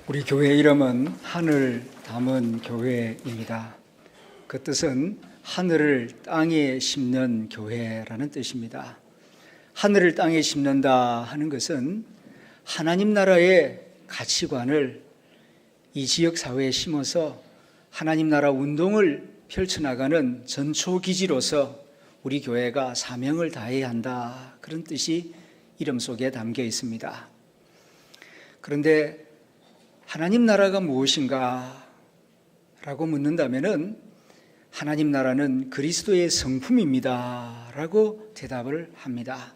우리 교회 이름은 하늘 담은 교회입니다. 그 뜻은 하늘을 땅에 심는 교회라는 뜻입니다. 하늘을 땅에 심는다 하는 것은 하나님 나라의 가치관을 이 지역 사회에 심어서 하나님 나라 운동을 펼쳐나가는 전초기지로서 우리 교회가 사명을 다해야 한다, 그런 뜻이 이름 속에 담겨 있습니다. 그런데 하나님 나라가 무엇인가 라고 묻는다면 하나님 나라는 그리스도의 성품입니다 라고 대답을 합니다.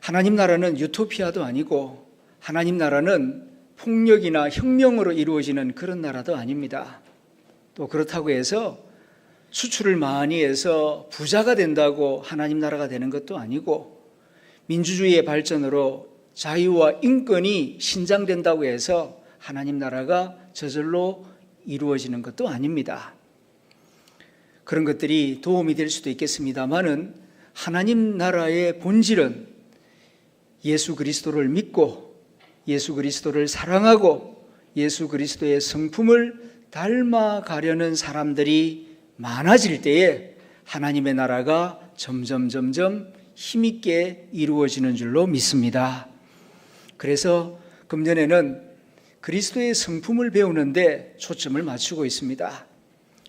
하나님 나라는 유토피아도 아니고 하나님 나라는 폭력이나 혁명으로 이루어지는 그런 나라도 아닙니다. 또 그렇다고 해서 수출을 많이 해서 부자가 된다고 하나님 나라가 되는 것도 아니고, 민주주의의 발전으로 자유와 인권이 신장된다고 해서 하나님 나라가 저절로 이루어지는 것도 아닙니다. 그런 것들이 도움이 될 수도 있겠습니다만은 하나님 나라의 본질은 예수 그리스도를 믿고 예수 그리스도를 사랑하고 예수 그리스도의 성품을 닮아가려는 사람들이 많아질 때에 하나님의 나라가 점점 힘있게 이루어지는 줄로 믿습니다. 그래서 금년에는 그리스도의 성품을 배우는데 초점을 맞추고 있습니다.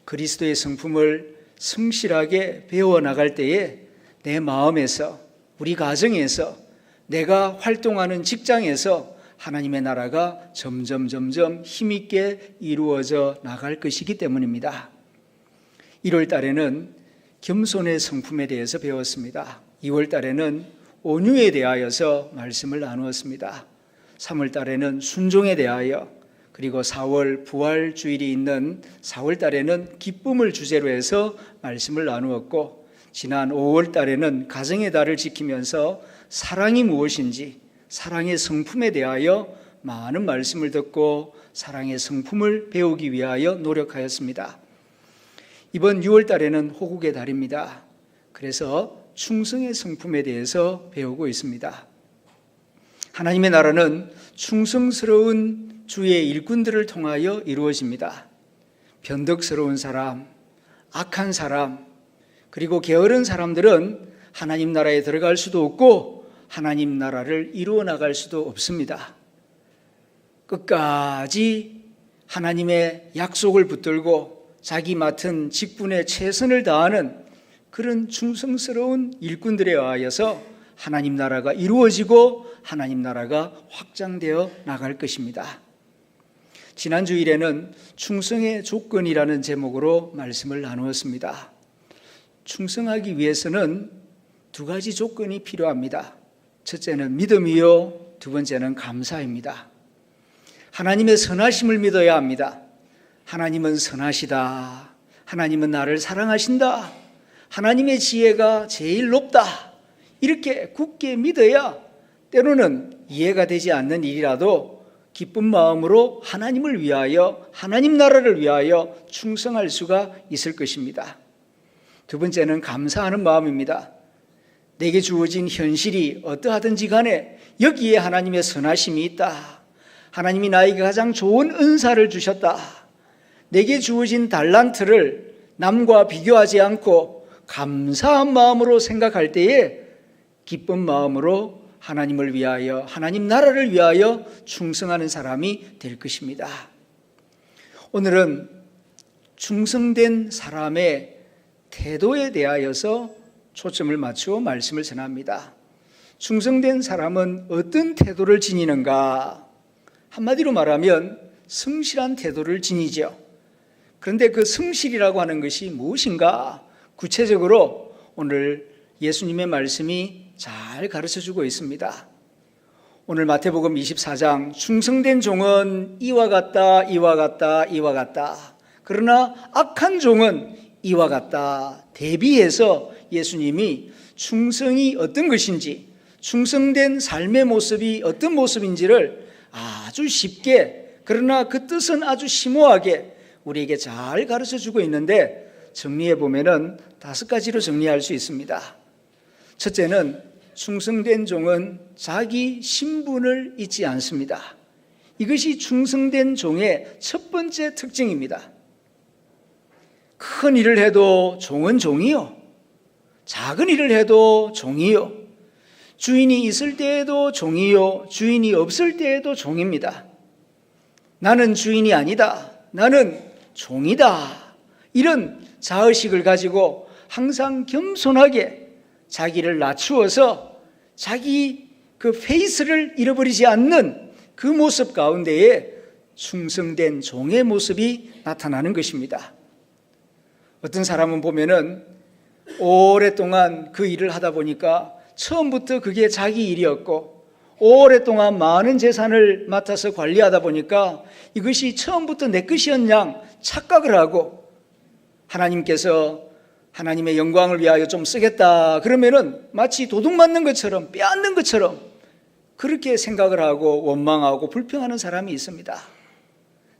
그리스도의 성품을 성실하게 배워나갈 때에 내 마음에서, 우리 가정에서, 내가 활동하는 직장에서 하나님의 나라가 점점 힘있게 이루어져 나갈 것이기 때문입니다. 1월 달에는 겸손의 성품에 대해서 배웠습니다. 2월 달에는 온유에 대하여서 말씀을 나누었습니다. 3월 달에는 순종에 대하여, 그리고 4월 부활주일이 있는 4월 달에는 기쁨을 주제로 해서 말씀을 나누었고, 지난 5월 달에는 가정의 달을 지키면서 사랑이 무엇인지, 사랑의 성품에 대하여 많은 말씀을 듣고 사랑의 성품을 배우기 위하여 노력하였습니다. 이번 6월 달에는 호국의 달입니다. 그래서 충성의 성품에 대해서 배우고 있습니다. 하나님의 나라는 충성스러운 주의 일꾼들을 통하여 이루어집니다. 변덕스러운 사람, 악한 사람, 그리고 게으른 사람들은 하나님 나라에 들어갈 수도 없고 하나님 나라를 이루어 나갈 수도 없습니다. 끝까지 하나님의 약속을 붙들고 자기 맡은 직분에 최선을 다하는 그런 충성스러운 일꾼들에 의하여서 하나님 나라가 이루어지고 하나님 나라가 확장되어 나갈 것입니다. 지난 주일에는 충성의 조건이라는 제목으로 말씀을 나누었습니다. 충성하기 위해서는 두 가지 조건이 필요합니다. 첫째는 믿음이요, 두 번째는 감사입니다. 하나님의 선하심을 믿어야 합니다. 하나님은 선하시다, 하나님은 나를 사랑하신다, 하나님의 지혜가 제일 높다, 이렇게 굳게 믿어야 때로는 이해가 되지 않는 일이라도 기쁜 마음으로 하나님을 위하여, 하나님 나라를 위하여 충성할 수가 있을 것입니다. 두 번째는 감사하는 마음입니다. 내게 주어진 현실이 어떠하든지 간에 여기에 하나님의 선하심이 있다, 하나님이 나에게 가장 좋은 은사를 주셨다, 내게 주어진 달란트를 남과 비교하지 않고 감사한 마음으로 생각할 때에 기쁜 마음으로 하나님을 위하여, 하나님 나라를 위하여 충성하는 사람이 될 것입니다. 오늘은 충성된 사람의 태도에 대하여서 초점을 맞추어 말씀을 전합니다. 충성된 사람은 어떤 태도를 지니는가? 한마디로 말하면 성실한 태도를 지니죠. 그런데 그 성실이라고 하는 것이 무엇인가? 구체적으로 오늘 예수님의 말씀이 잘 가르쳐주고 있습니다. 오늘 마태복음 24장, 충성된 종은 이와 같다, 이와 같다, 이와 같다, 그러나 악한 종은 이와 같다 대비해서 예수님이 충성이 어떤 것인지, 충성된 삶의 모습이 어떤 모습인지를 아주 쉽게, 그러나 그 뜻은 아주 심오하게 우리에게 잘 가르쳐주고 있는데, 정리해 보면은 5가지로 정리할 수 있습니다. 첫째는 충성된 종은 자기 신분을 잊지 않습니다. 이것이 충성된 종의 첫 번째 특징입니다. 큰 일을 해도 종은 종이요, 작은 일을 해도 종이요, 주인이 있을 때에도 종이요, 주인이 없을 때에도 종입니다. 나는 주인이 아니다, 나는 종이다, 이런 자의식을 가지고 항상 겸손하게 자기를 낮추어서 자기 그 페이스를 잃어버리지 않는 그 모습 가운데에 충성된 종의 모습이 나타나는 것입니다. 어떤 사람은 보면은 오랫동안 그 일을 하다 보니까 처음부터 그게 자기 일이었고, 오랫동안 많은 재산을 맡아서 관리하다 보니까 이것이 처음부터 내 것이었냐 착각을 하고, 하나님께서 하나님의 영광을 위하여 좀 쓰겠다 그러면은 마치 도둑 맞는 것처럼, 빼앗는 것처럼 그렇게 생각을 하고 원망하고 불평하는 사람이 있습니다.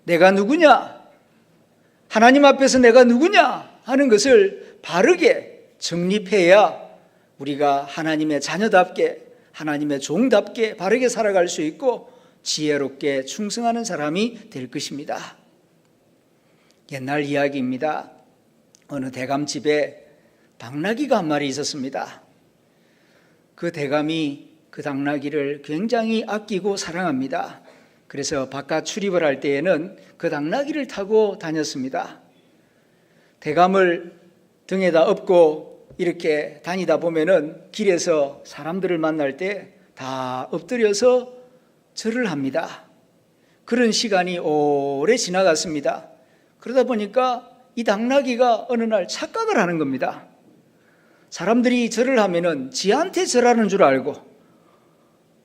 내가 누구냐? 하나님 앞에서 내가 누구냐? 하는 것을 바르게 정립해야 우리가 하나님의 자녀답게, 하나님의 종답게 바르게 살아갈 수 있고 지혜롭게 충성하는 사람이 될 것입니다. 옛날 이야기입니다. 어느 대감집에 당나귀가 한 마리 있었습니다. 그 대감이 그 당나귀를 굉장히 아끼고 사랑합니다. 그래서 바깥 출입을 할 때에는 그 당나귀를 타고 다녔습니다. 대감을 등에다 업고 이렇게 다니다 보면은 길에서 사람들을 만날 때 다 엎드려서 절을 합니다. 그런 시간이 오래 지나갔습니다. 그러다 보니까 이 당나귀가 어느 날 착각을 하는 겁니다. 사람들이 절을 하면은 지한테 절하는 줄 알고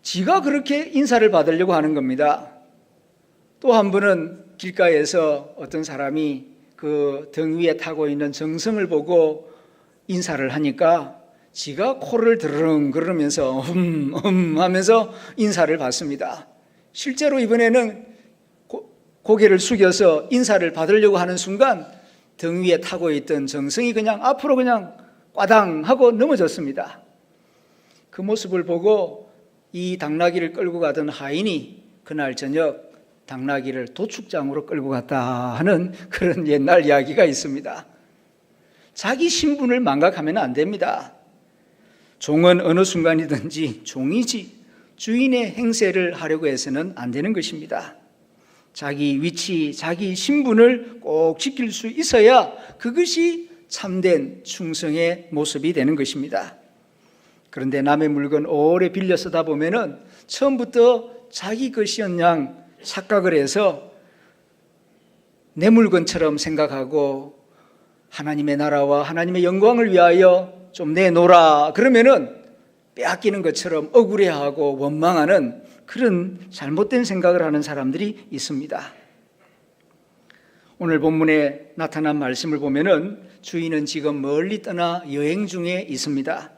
지가 그렇게 인사를 받으려고 하는 겁니다. 또 한 번은 길가에서 어떤 사람이 그 등 위에 타고 있는 정성을 보고 인사를 하니까 지가 코를 드르릉 그러면서 하면서 인사를 받습니다. 실제로 이번에는 고개를 숙여서 인사를 받으려고 하는 순간 등 위에 타고 있던 정성이 그냥 앞으로 그냥 꽈당 하고 넘어졌습니다. 그 모습을 보고 이 당나귀를 끌고 가던 하인이 그날 저녁 당나귀를 도축장으로 끌고 갔다 하는 그런 옛날 이야기가 있습니다. 자기 신분을 망각하면 안 됩니다. 종은 어느 순간이든지 종이지 주인의 행세를 하려고 해서는 안 되는 것입니다. 자기 위치, 자기 신분을 꼭 지킬 수 있어야 그것이 참된 충성의 모습이 되는 것입니다. 그런데 남의 물건 오래 빌려 쓰다 보면은 처음부터 자기 것이었냐 착각을 해서 내 물건처럼 생각하고 하나님의 나라와 하나님의 영광을 위하여 좀 내놓으라 그러면은 빼앗기는 것처럼 억울해하고 원망하는 그런 잘못된 생각을 하는 사람들이 있습니다. 오늘 본문에 나타난 말씀을 보면은 주인은 지금 멀리 떠나 여행 중에 있습니다.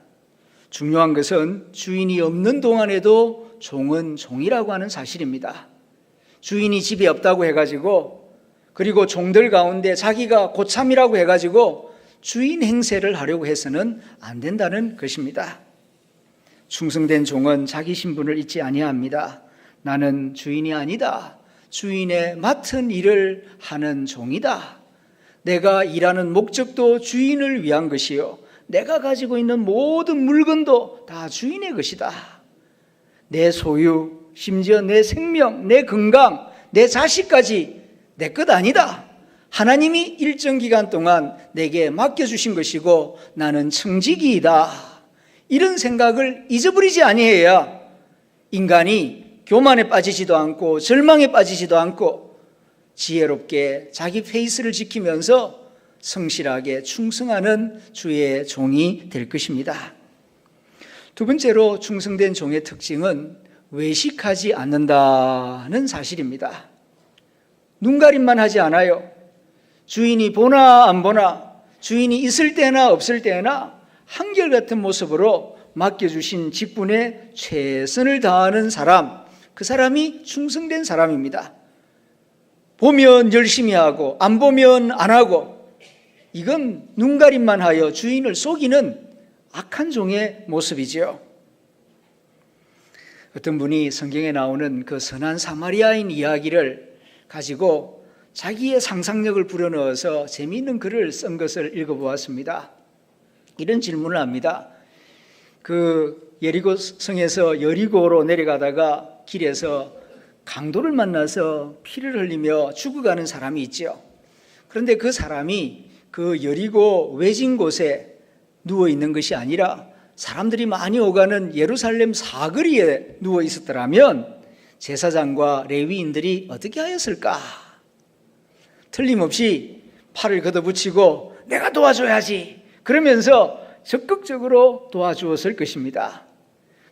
중요한 것은 주인이 없는 동안에도 종은 종이라고 하는 사실입니다. 주인이 집에 없다고 해가지고 그리고 종들 가운데 자기가 고참이라고 해가지고 주인 행세를 하려고 해서는 안 된다는 것입니다. 충성된 종은 자기 신분을 잊지 아니합니다. 나는 주인이 아니다. 주인의 맡은 일을 하는 종이다. 내가 일하는 목적도 주인을 위한 것이요, 내가 가지고 있는 모든 물건도 다 주인의 것이다. 내 소유, 심지어 내 생명, 내 건강, 내 자식까지 내 것 아니다. 하나님이 일정 기간 동안 내게 맡겨주신 것이고 나는 청지기이다. 이런 생각을 잊어버리지 아니해야 인간이 교만에 빠지지도 않고 절망에 빠지지도 않고 지혜롭게 자기 페이스를 지키면서 성실하게 충성하는 주의 종이 될 것입니다. 두 번째로 충성된 종의 특징은 외식하지 않는다는 사실입니다. 눈가림만 하지 않아요. 주인이 보나 안 보나, 주인이 있을 때나 없을 때나 한결같은 모습으로 맡겨주신 직분에 최선을 다하는 사람, 그 사람이 충성된 사람입니다. 보면 열심히 하고 안 보면 안 하고, 이건 눈가림만 하여 주인을 속이는 악한 종의 모습이지요. 어떤 분이 성경에 나오는 그 선한 사마리아인 이야기를 가지고 자기의 상상력을 불어넣어서 재미있는 글을 쓴 것을 읽어보았습니다. 이런 질문을 합니다. 그 여리고 성에서 여리고로 내려가다가 길에서 강도를 만나서 피를 흘리며 죽어가는 사람이 있죠. 그런데 그 사람이 그 여리고 외진 곳에 누워 있는 것이 아니라 사람들이 많이 오가는 예루살렘 사거리에 누워 있었더라면 제사장과 레위인들이 어떻게 하였을까? 틀림없이 팔을 걷어붙이고 내가 도와줘야지 그러면서 적극적으로 도와주었을 것입니다.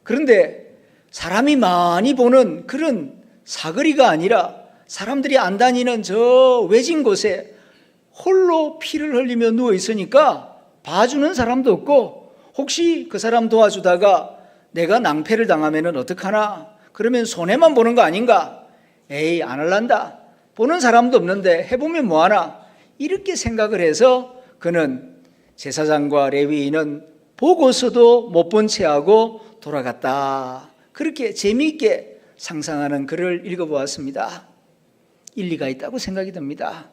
그런데 사람이 많이 보는 그런 사거리가 아니라 사람들이 안 다니는 저 외진 곳에 홀로 피를 흘리며 누워 있으니까 봐주는 사람도 없고 혹시 그 사람 도와주다가 내가 낭패를 당하면 어떡하나? 그러면 손해만 보는 거 아닌가? 에이, 안 할란다. 보는 사람도 없는데 해보면 뭐하나? 이렇게 생각을 해서 그는 제사장과 레위인은 보고서도 못 본 채하고 돌아갔다. 그렇게 재미있게 상상하는 글을 읽어보았습니다. 일리가 있다고 생각이 듭니다.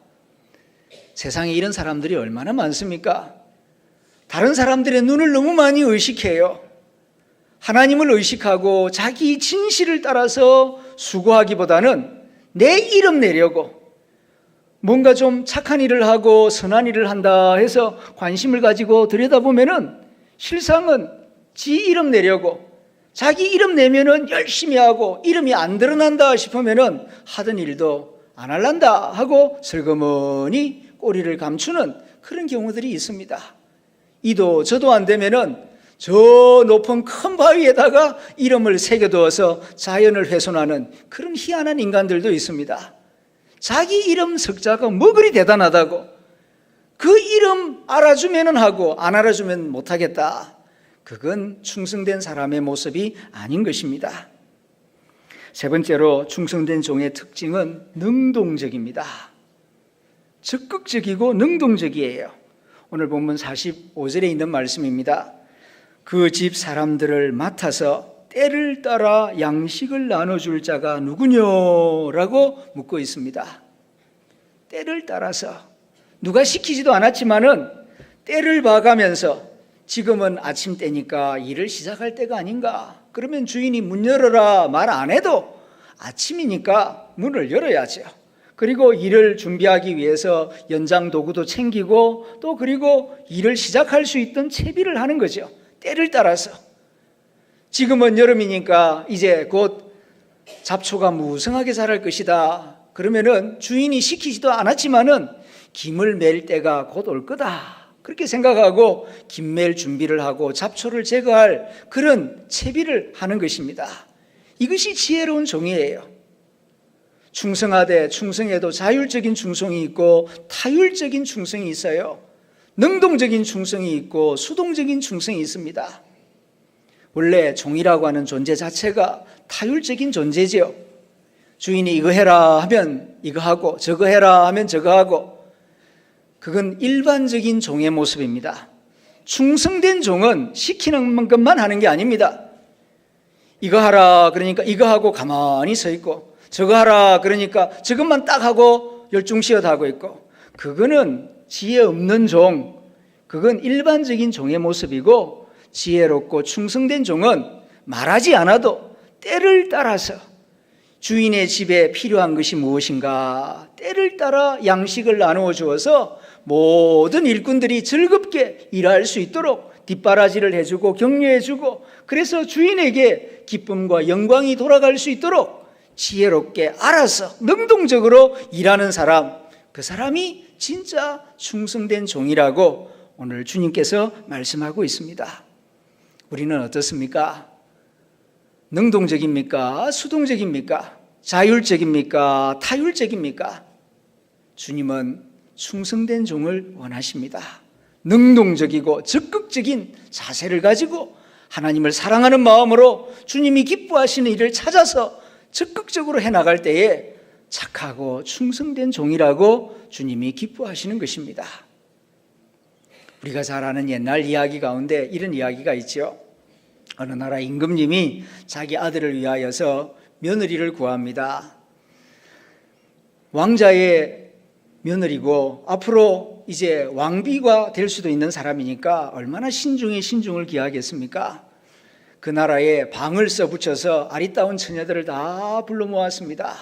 세상에 이런 사람들이 얼마나 많습니까? 다른 사람들의 눈을 너무 많이 의식해요. 하나님을 의식하고 자기 진실을 따라서 수고하기보다는 내 이름 내려고 뭔가 좀 착한 일을 하고 선한 일을 한다 해서 관심을 가지고 들여다보면은 실상은 지 이름 내려고 자기 이름 내면은 열심히 하고 이름이 안 드러난다 싶으면은 하던 일도 안 할란다 하고 슬그머니 꼬리를 감추는 그런 경우들이 있습니다. 이도 저도 안 되면은 저 높은 큰 바위에다가 이름을 새겨두어서 자연을 훼손하는 그런 희한한 인간들도 있습니다. 자기 이름 석자가 뭐 그리 대단하다고 그 이름 알아주면은 하고 안 알아주면 못하겠다. 그건 충성된 사람의 모습이 아닌 것입니다. 세 번째로 충성된 종의 특징은 능동적입니다. 적극적이고 능동적이에요. 오늘 본문 45절에 있는 말씀입니다. 그 집 사람들을 맡아서 때를 따라 양식을 나눠줄 자가 누구뇨라고 묻고 있습니다. 때를 따라서 누가 시키지도 않았지만은 때를 봐가면서 지금은 아침 때니까 일을 시작할 때가 아닌가. 그러면 주인이 문 열어라 말 안 해도 아침이니까 문을 열어야죠. 그리고 일을 준비하기 위해서 연장 도구도 챙기고 또 그리고 일을 시작할 수 있던 채비를 하는 거죠. 때를 따라서. 지금은 여름이니까 이제 곧 잡초가 무성하게 자랄 것이다. 그러면은 주인이 시키지도 않았지만은 김을 맬 때가 곧 올 거다. 그렇게 생각하고 김 맬 준비를 하고 잡초를 제거할 그런 채비를 하는 것입니다. 이것이 지혜로운 종이에요. 충성하되 충성에도 자율적인 충성이 있고 타율적인 충성이 있어요. 능동적인 충성이 있고 수동적인 충성이 있습니다. 원래 종이라고 하는 존재 자체가 타율적인 존재죠. 주인이 이거 해라 하면 이거 하고 저거 해라 하면 저거 하고 그건 일반적인 종의 모습입니다. 충성된 종은 시키는 것만 하는 게 아닙니다. 이거 하라 그러니까 이거 하고 가만히 서 있고 저거 하라 그러니까 저것만 딱 하고 열중시어 하고 있고 그거는 지혜 없는 종, 그건 일반적인 종의 모습이고 지혜롭고 충성된 종은 말하지 않아도 때를 따라서 주인의 집에 필요한 것이 무엇인가 때를 따라 양식을 나누어 주어서 모든 일꾼들이 즐겁게 일할 수 있도록 뒷바라지를 해주고 격려해주고 그래서 주인에게 기쁨과 영광이 돌아갈 수 있도록 지혜롭게 알아서 능동적으로 일하는 사람, 그 사람이 진짜 충성된 종이라고 오늘 주님께서 말씀하고 있습니다. 우리는 어떻습니까? 능동적입니까? 수동적입니까? 자율적입니까? 타율적입니까? 주님은 충성된 종을 원하십니다. 능동적이고 적극적인 자세를 가지고 하나님을 사랑하는 마음으로 주님이 기뻐하시는 일을 찾아서 적극적으로 해나갈 때에 착하고 충성된 종이라고 주님이 기뻐하시는 것입니다. 우리가 잘 아는 옛날 이야기 가운데 이런 이야기가 있죠. 어느 나라 임금님이 자기 아들을 위하여서 며느리를 구합니다. 왕자의 며느리고 앞으로 이제 왕비가 될 수도 있는 사람이니까 얼마나 신중에 신중을 기하겠습니까? 그 나라에 방을 써붙여서 아리따운 처녀들을 다 불러 모았습니다.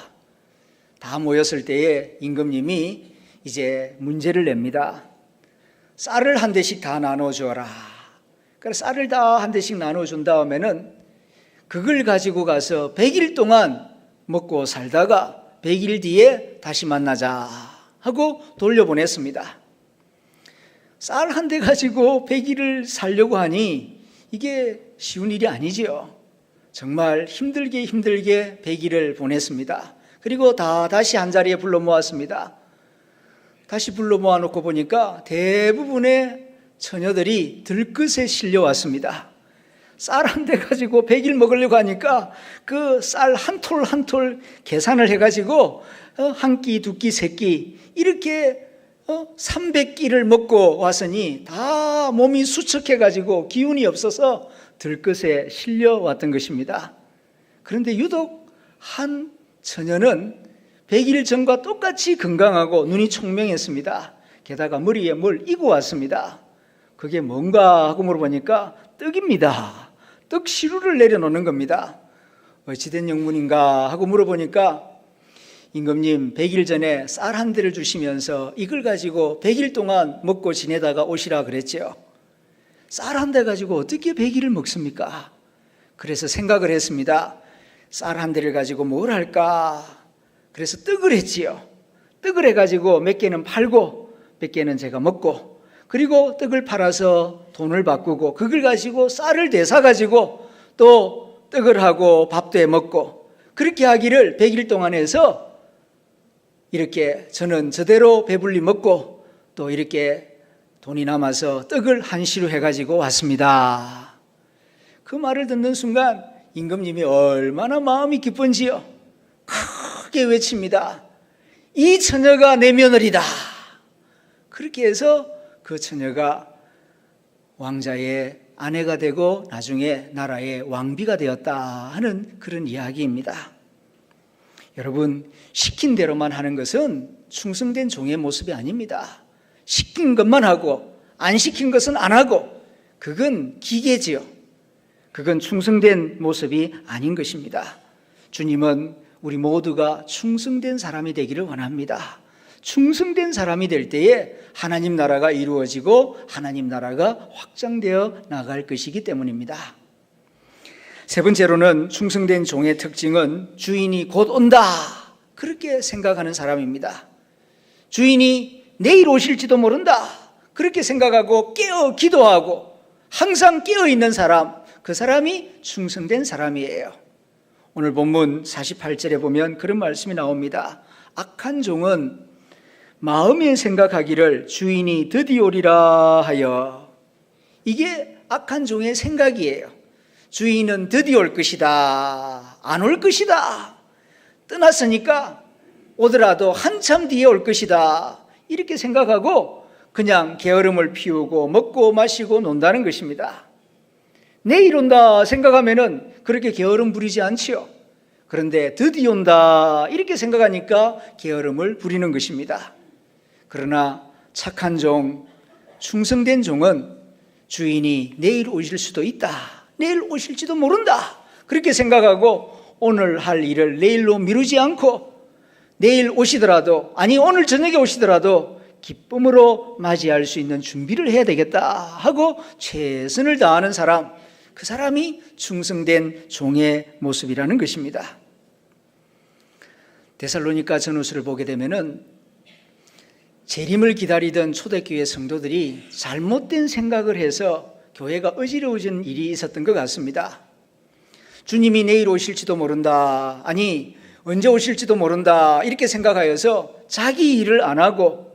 다 모였을 때에 임금님이 이제 문제를 냅니다. 쌀을 한 대씩 다 나눠주어라. 그래서 쌀을 다 한 대씩 나눠준 다음에는 그걸 가지고 가서 100일 동안 먹고 살다가 100일 뒤에 다시 만나자 하고 돌려보냈습니다. 쌀 한 대 가지고 100일을 살려고 하니 이게 쉬운 일이 아니지요. 정말 힘들게 100일을 보냈습니다. 그리고 다시 한자리에 불러 모았습니다. 다시 불러 모아놓고 보니까 대부분의 처녀들이 들끝에 실려왔습니다. 쌀 한 대 가지고 100일 먹으려고 하니까 그 쌀 한 톨 한 톨 계산을 해가지고 한 끼, 두 끼, 세 끼 이렇게 300끼를 먹고 왔으니 다 몸이 수척해가지고 기운이 없어서 들끝에 실려왔던 것입니다. 그런데 유독 한 처녀는 100일 전과 똑같이 건강하고 눈이 총명했습니다. 게다가 머리에 뭘 이고 왔습니다. 그게 뭔가 하고 물어보니까 떡입니다. 떡 시루를 내려놓는 겁니다. 어찌된 영문인가 하고 물어보니까 임금님 100일 전에 쌀 한 대를 주시면서 이걸 가지고 100일 동안 먹고 지내다가 오시라 그랬죠. 쌀 한 대 가지고 어떻게 100일을 먹습니까? 그래서 생각을 했습니다. 쌀 한 대를 가지고 뭘 할까? 그래서 떡을 했지요. 떡을 해가지고 몇 개는 팔고 몇 개는 제가 먹고 그리고 떡을 팔아서 돈을 바꾸고 그걸 가지고 쌀을 되사가지고 또 떡을 하고 밥도 해 먹고 그렇게 하기를 100일 동안 해서 이렇게 저는 저대로 배불리 먹고 또 이렇게 돈이 남아서 떡을 한시루 해가지고 왔습니다. 그 말을 듣는 순간 임금님이 얼마나 마음이 기쁜지요. 크게 외칩니다. 이 처녀가 내 며느리다. 그렇게 해서 그 처녀가 왕자의 아내가 되고 나중에 나라의 왕비가 되었다 하는 그런 이야기입니다. 여러분, 시킨 대로만 하는 것은 충성된 종의 모습이 아닙니다. 시킨 것만 하고 안 시킨 것은 안 하고 그건 기계지요. 그건 충성된 모습이 아닌 것입니다. 주님은 우리 모두가 충성된 사람이 되기를 원합니다. 충성된 사람이 될 때에 하나님 나라가 이루어지고 하나님 나라가 확장되어 나갈 것이기 때문입니다. 세 번째로는 충성된 종의 특징은 주인이 곧 온다 그렇게 생각하는 사람입니다. 주인이 내일 오실지도 모른다 그렇게 생각하고 깨어 기도하고 항상 깨어 있는 사람, 그 사람이 충성된 사람이에요. 오늘 본문 48절에 보면 그런 말씀이 나옵니다. 악한 종은 마음에 생각하기를 주인이 드디어 오리라 하여. 이게 악한 종의 생각이에요. 주인은 드디어 올 것이다, 안 올 것이다, 떠났으니까 오더라도 한참 뒤에 올 것이다 이렇게 생각하고 그냥 게으름을 피우고 먹고 마시고 논다는 것입니다. 내일 온다 생각하면은 그렇게 게으름 부리지 않지요. 그런데 드디어 온다 이렇게 생각하니까 게으름을 부리는 것입니다. 그러나 착한 종, 충성된 종은 주인이 내일 오실 수도 있다, 내일 오실지도 모른다 그렇게 생각하고 오늘 할 일을 내일로 미루지 않고 내일 오시더라도, 아니 오늘 저녁에 오시더라도 기쁨으로 맞이할 수 있는 준비를 해야 되겠다 하고 최선을 다하는 사람, 그 사람이 충성된 종의 모습이라는 것입니다. 데살로니가 전후서를 보게 되면은 재림을 기다리던 초대교회 성도들이 잘못된 생각을 해서 교회가 어지러워진 일이 있었던 것 같습니다. 주님이 내일 오실지도 모른다, 아니 언제 오실지도 모른다 이렇게 생각하여서 자기 일을 안 하고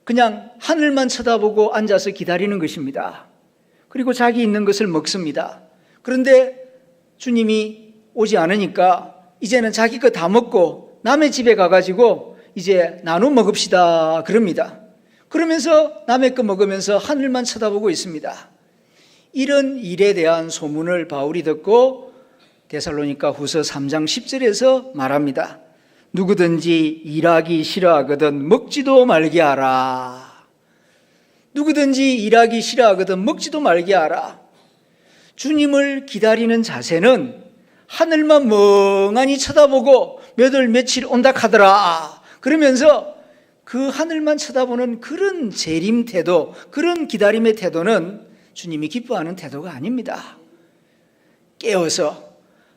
그냥 하늘만 쳐다보고 앉아서 기다리는 것입니다. 그리고 자기 있는 것을 먹습니다. 그런데 주님이 오지 않으니까 이제는 자기 거 다 먹고 남의 집에 가가지고 이제 나눠 먹읍시다 그럽니다. 그러면서 남의 거 먹으면서 하늘만 쳐다보고 있습니다. 이런 일에 대한 소문을 바울이 듣고 데살로니가 후서 3장 10절에서 말합니다. 누구든지 일하기 싫어하거든 먹지도 말게 하라. 누구든지 일하기 싫어하거든 먹지도 말게 하라. 주님을 기다리는 자세는 하늘만 멍하니 쳐다보고 몇 월 며칠 온다 하더라. 그러면서 그 하늘만 쳐다보는 그런 재림 태도, 그런 기다림의 태도는 주님이 기뻐하는 태도가 아닙니다. 깨어서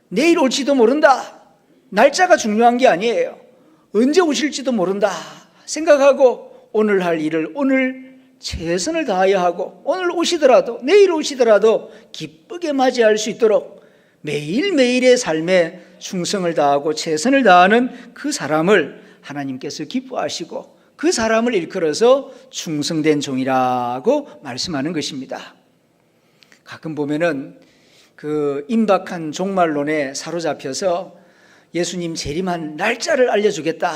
내일 올지도 모른다. 날짜가 중요한 게 아니에요. 언제 오실지도 모른다 생각하고 오늘 할 일을 오늘 최선을 다하여 하고, 오늘 오시더라도 내일 오시더라도 기쁘게 맞이할 수 있도록 매일매일의 삶에 충성을 다하고 최선을 다하는 그 사람을 하나님께서 기뻐하시고 그 사람을 일컬어서 충성된 종이라고 말씀하는 것입니다. 가끔 보면은 그 임박한 종말론에 사로잡혀서 예수님 재림한 날짜를 알려주겠다.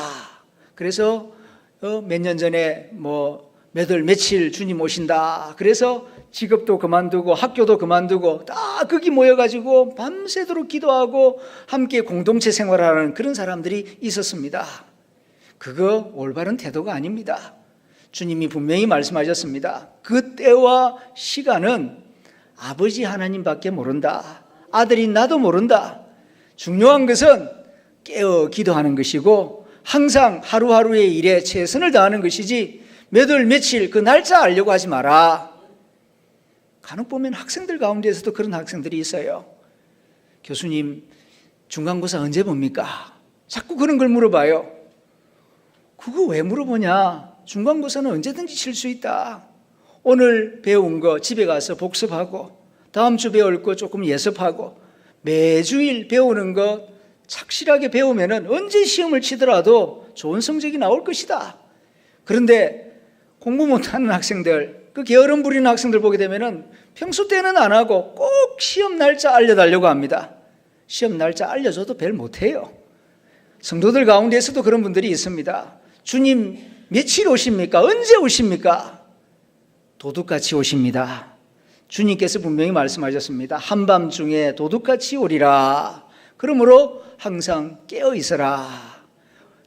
그래서 몇 년 전에 몇 월 며칠 주님 오신다. 그래서 직업도 그만두고 학교도 그만두고 다 거기 모여가지고 밤새도록 기도하고 함께 공동체 생활하는 그런 사람들이 있었습니다. 그거 올바른 태도가 아닙니다. 주님이 분명히 말씀하셨습니다. 그 때와 시간은 아버지 하나님밖에 모른다. 아들인 나도 모른다. 중요한 것은 깨어 기도하는 것이고 항상 하루하루의 일에 최선을 다하는 것이지 몇 월 며칠 그 날짜 알려고 하지 마라. 간혹 보면 학생들 가운데에서도 그런 학생들이 있어요. 교수님, 중간고사 언제 봅니까? 자꾸 그런 걸 물어봐요. 그거 왜 물어보냐? 중간고사는 언제든지 칠 수 있다. 오늘 배운 거 집에 가서 복습하고 다음 주 배울 거 조금 예습하고 매주일 배우는 거 착실하게 배우면 언제 시험을 치더라도 좋은 성적이 나올 것이다. 그런데 공부 못하는 학생들, 그 게으름 부리는 학생들 보게 되면 평소 때는 안 하고 꼭 시험 날짜 알려달라고 합니다. 시험 날짜 알려줘도 별 못해요. 성도들 가운데에서도 그런 분들이 있습니다. 주님 며칠 오십니까? 언제 오십니까? 도둑같이 오십니다. 주님께서 분명히 말씀하셨습니다. 한밤중에 도둑같이 오리라. 그러므로 항상 깨어 있어라.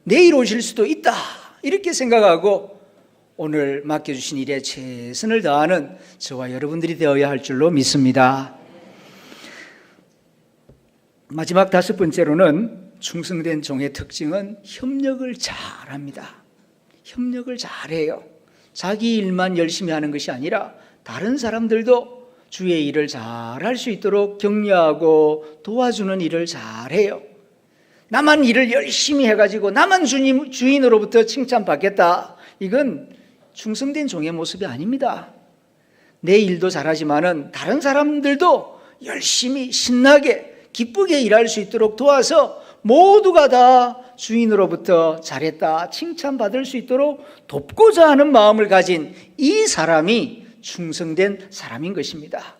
내일 오실 수도 있다. 이렇게 생각하고 오늘 맡겨주신 일에 최선을 다하는 저와 여러분들이 되어야 할 줄로 믿습니다. 마지막 5번째로는 충성된 종의 특징은 협력을 잘합니다. 협력을 잘해요. 자기 일만 열심히 하는 것이 아니라 다른 사람들도 주의 일을 잘할 수 있도록 격려하고 도와주는 일을 잘해요. 나만 일을 열심히 해가지고 나만 주인으로부터 칭찬받겠다. 이건 충성된 종의 모습이 아닙니다. 내 일도 잘하지만은 다른 사람들도 열심히 신나게 기쁘게 일할 수 있도록 도와서 모두가 다 주인으로부터 잘했다 칭찬받을 수 있도록 돕고자 하는 마음을 가진 이 사람이 충성된 사람인 것입니다.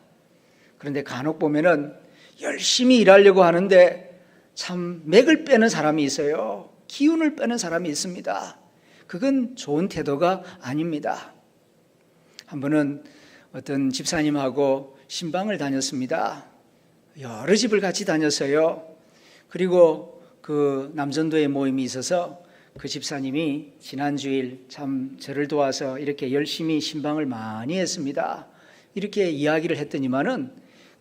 그런데 간혹 보면은 열심히 일하려고 하는데 참 맥을 빼는 사람이 있어요. 기운을 빼는 사람이 있습니다. 그건 좋은 태도가 아닙니다. 한 번은 어떤 집사님하고 신방을 다녔습니다. 여러 집을 같이 다녔어요. 그리고 그 남전도의 모임이 있어서 그 집사님이 지난 주일 참 저를 도와서 이렇게 열심히 신방을 많이 했습니다. 이렇게 이야기를 했더니만은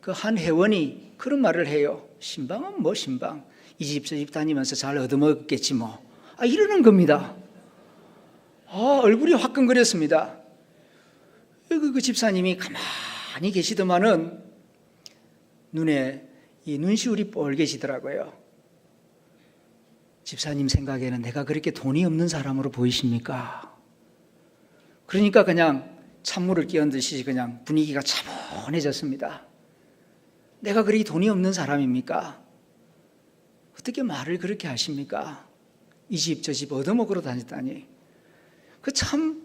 그 한 회원이 그런 말을 해요. 신방은 뭐 신방? 이 집 저 집 다니면서 잘 얻어먹었겠지 뭐. 이러는 겁니다. 얼굴이 화끈거렸습니다. 그 집사님이 가만히 계시더만은 눈에 이 눈시울이 뻘개지더라고요. 집사님 생각에는 내가 그렇게 돈이 없는 사람으로 보이십니까? 그러니까 그냥 찬물을 끼얹듯이 그냥 분위기가 차분해졌습니다. 내가 그리 돈이 없는 사람입니까? 어떻게 말을 그렇게 하십니까? 이 집 저 집 얻어먹으러 다녔다니. 그 참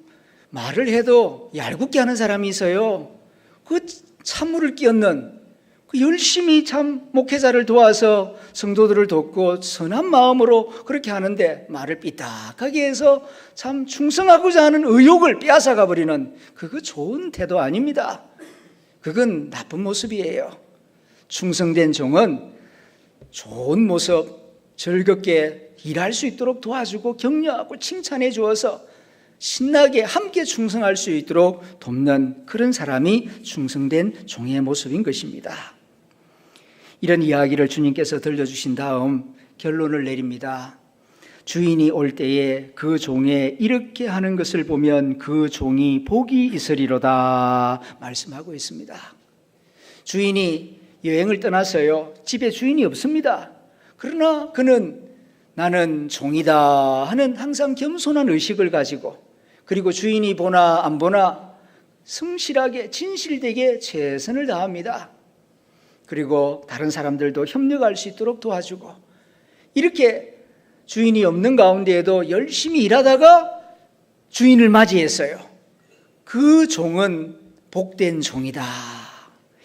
말을 해도 얄궂게 하는 사람이 있어요. 그 찬물을 끼얹는 그 열심히 참 목회자를 도와서 성도들을 돕고 선한 마음으로 그렇게 하는데 말을 삐딱하게 해서 참 충성하고자 하는 의욕을 빼앗아가 버리는 그거 좋은 태도 아닙니다. 그건 나쁜 모습이에요. 충성된 종은 좋은 모습, 즐겁게 일할 수 있도록 도와주고 격려하고 칭찬해 주어서 신나게 함께 충성할 수 있도록 돕는 그런 사람이 충성된 종의 모습인 것입니다. 이런 이야기를 주님께서 들려주신 다음 결론을 내립니다. 주인이 올 때에 그 종에 이렇게 하는 것을 보면 그 종이 복이 있으리로다 말씀하고 있습니다. 주인이 여행을 떠났어요. 집에 주인이 없습니다. 그러나 그는 나는 종이다 하는 항상 겸손한 의식을 가지고, 그리고 주인이 보나 안 보나 성실하게 진실되게 최선을 다합니다. 그리고 다른 사람들도 협력할 수 있도록 도와주고, 이렇게 주인이 없는 가운데에도 열심히 일하다가 주인을 맞이했어요. 그 종은 복된 종이다.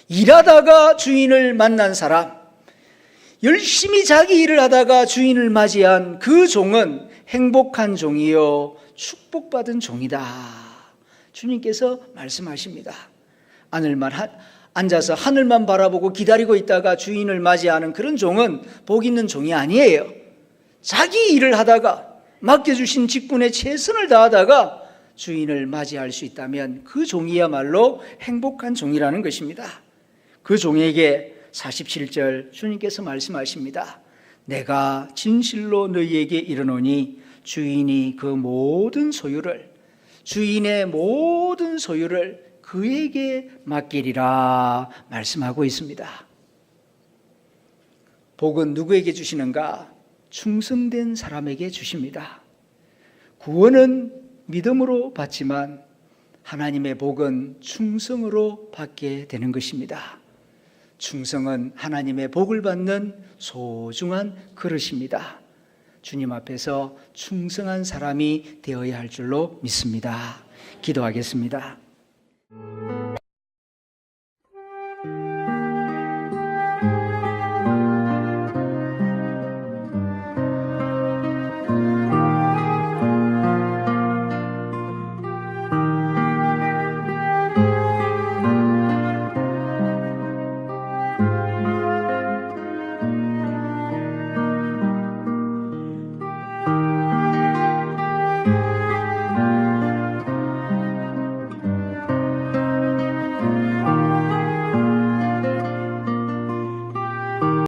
일하다가 주인을 만난 사람, 열심히 자기 일을 하다가 주인을 맞이한 그 종은 행복한 종이요 축복받은 종이다. 주님께서 말씀하십니다. 앉아서 하늘만 바라보고 기다리고 있다가 주인을 맞이하는 그런 종은 복 있는 종이 아니에요. 자기 일을 하다가 맡겨주신 직분에 최선을 다하다가 주인을 맞이할 수 있다면 그 종이야말로 행복한 종이라는 것입니다. 그 종에게 47절 주님께서 말씀하십니다. 내가 진실로 너희에게 이르노니 주인이 그 모든 소유를, 주인의 모든 소유를 그에게 맡기리라 말씀하고 있습니다. 복은 누구에게 주시는가? 충성된 사람에게 주십니다. 구원은 믿음으로 받지만 하나님의 복은 충성으로 받게 되는 것입니다. 충성은 하나님의 복을 받는 소중한 그릇입니다. 주님 앞에서 충성한 사람이 되어야 할 줄로 믿습니다. 기도하겠습니다.